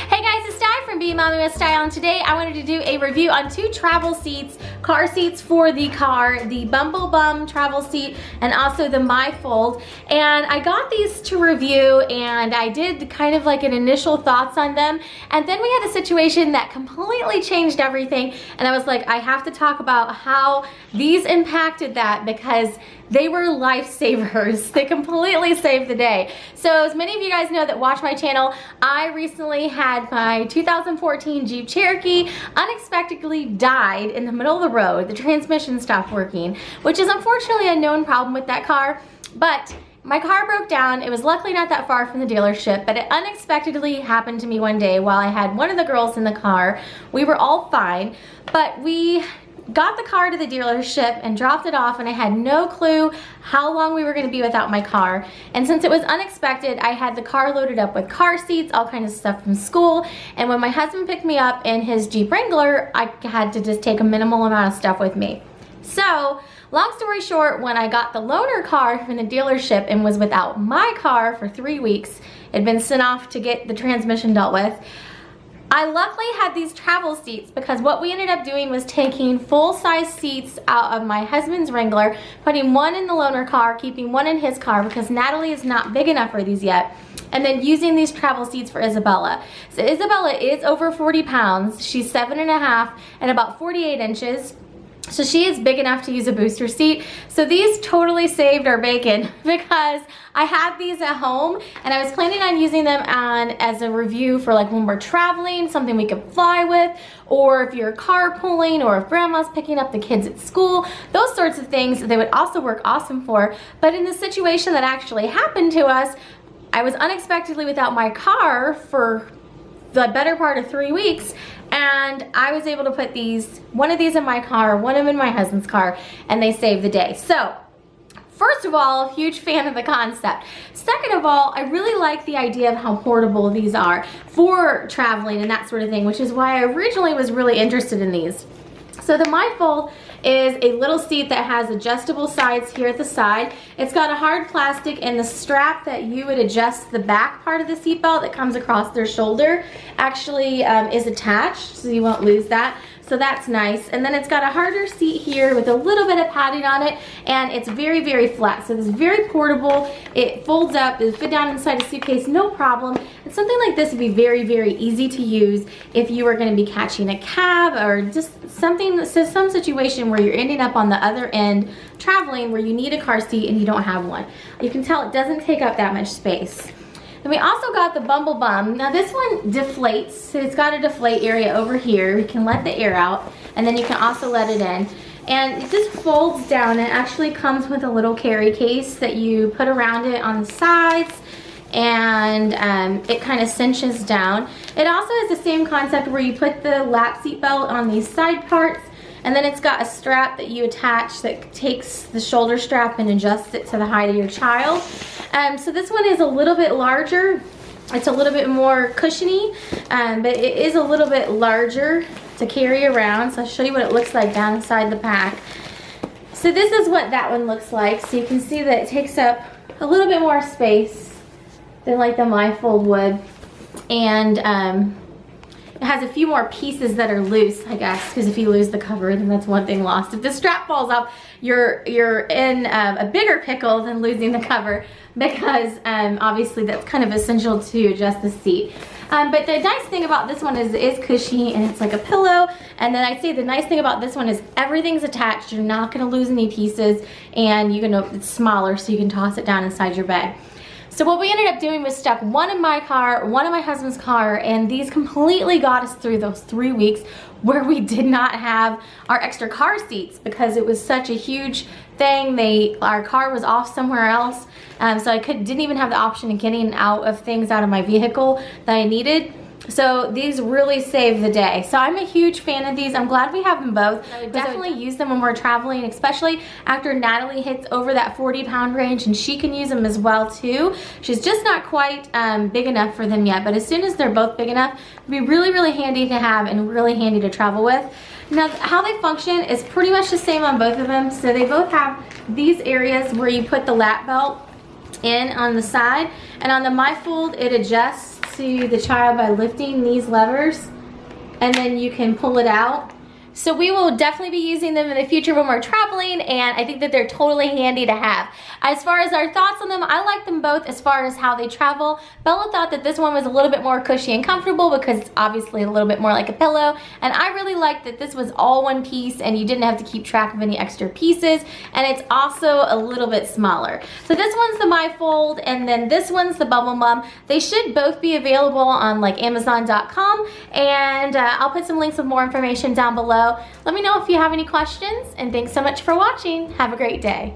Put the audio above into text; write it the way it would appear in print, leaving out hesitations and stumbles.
Hey guys, it's Di from BeingMommywithStyle, and today I wanted to do a review on two travel seats, car seats for the car, the Bumble Bum travel seat and also the mifold. And I got these to review and I did kind of like an initial thoughts on them, and then we had a situation that completely changed everything, and I was like, I have to talk about how these impacted that because they were lifesavers. They completely saved the day. So as many of you guys know that watch my channel, I recently had my 2014 Jeep Cherokee unexpectedly died in the middle of the road. The transmission stopped working, which is unfortunately a known problem with that car, but my car broke down. It was luckily not that far from the dealership, but it unexpectedly happened to me one day while I had one of the girls in the car. We were all fine, but we got the car to the dealership and dropped it off, and I had no clue how long we were going to be without my car. And since it was unexpected, I had the car loaded up with car seats, all kinds of stuff from school, and when my husband picked me up in his Jeep Wrangler, I had to just take a minimal amount of stuff with me. So long story short, when I got the loaner car from the dealership and was without my car for 3 weeks, it had been sent off to get the transmission dealt with, I luckily had these travel seats because what we ended up doing was taking full-size seats out of my husband's Wrangler, putting one in the loaner car, keeping one in his car because Natalie is not big enough for these yet, and then using these travel seats for Isabella. So Isabella is over 40 pounds. She's 7.5 and about 48 inches. So she is big enough to use a booster seat. So these totally saved our bacon because I had these at home and I was planning on using them as a review for like when we're traveling, something we could fly with, or if you're carpooling, or if grandma's picking up the kids at school, those sorts of things they would also work awesome for. But in the situation that actually happened to us, I was unexpectedly without my car for the better part of 3 weeks, and I was able to put one of these in my car, one of them in my husband's car, and they saved the day. So first of all, huge fan of the concept. Second of all, I really like the idea of how portable these are for traveling and that sort of thing, which is why I originally was really interested in these. So the mifold is a little seat that has adjustable sides here at the side. It's got a hard plastic, and the strap that you would adjust the back part of the seatbelt that comes across their shoulder actually is attached, so you won't lose that. So that's nice. And then it's got a harder seat here with a little bit of padding on it, and it's very, very flat. So it's very portable. It folds up, it'll fit down inside a suitcase, no problem. And something like this would be very, very easy to use if you were going to be catching a cab or just some situation where you're ending up on the other end traveling where you need a car seat and you don't have one. You can tell it doesn't take up that much space. And we also got the Bumble Bum. Now this one deflates, so it's got a deflate area over here. We can let the air out, and then you can also let it in. And it just folds down. It actually comes with a little carry case that you put around it on the sides, and it kind of cinches down. It also has the same concept where you put the lap seat belt on these side parts, and then it's got a strap that you attach that takes the shoulder strap and adjusts it to the height of your child. So this one is a little bit larger. It's a little bit more cushiony, but it is a little bit larger to carry around. So I'll show you what it looks like down inside the pack. So this is what that one looks like. So you can see that it takes up a little bit more space than like the mifold would. And it has a few more pieces that are loose, I guess, because if you lose the cover, then that's one thing lost. If the strap falls off, you're in a bigger pickle than losing the cover, because obviously that's kind of essential to adjust the seat. But the nice thing about this one is it is cushy and it's like a pillow. And then I'd say the nice thing about this one is everything's attached. You're not going to lose any pieces, and it's smaller, so you can toss it down inside your bag. So what we ended up doing was stuck one in my car, one in my husband's car, and these completely got us through those 3 weeks where we did not have our extra car seats because it was such a huge thing. Our car was off somewhere else, so I didn't even have the option of getting out of things out of my vehicle that I needed. So these really save the day. So I'm a huge fan of these. I'm glad we have them both. I would definitely use them when we're traveling, especially after Natalie hits over that 40-pound range, and she can use them as well too. She's just not quite big enough for them yet, but as soon as they're both big enough, it'd be really, really handy to have and really handy to travel with. Now, how they function is pretty much the same on both of them. So they both have these areas where you put the lap belt in on the side, and on the mifold it adjusts to the child by lifting these levers, and then you can pull it out. So we will definitely be using them in the future when we're traveling, and I think that they're totally handy to have. As far as our thoughts on them, I like them both as far as how they travel. Bella thought that this one was a little bit more cushy and comfortable because it's obviously a little bit more like a pillow, and I really liked that this was all one piece and you didn't have to keep track of any extra pieces, and it's also a little bit smaller. So this one's the mifold, and then this one's the Bumble Bum. They should both be available on like Amazon.com, and I'll put some links with more information down below. Let me know if you have any questions, and thanks so much for watching. Have a great day.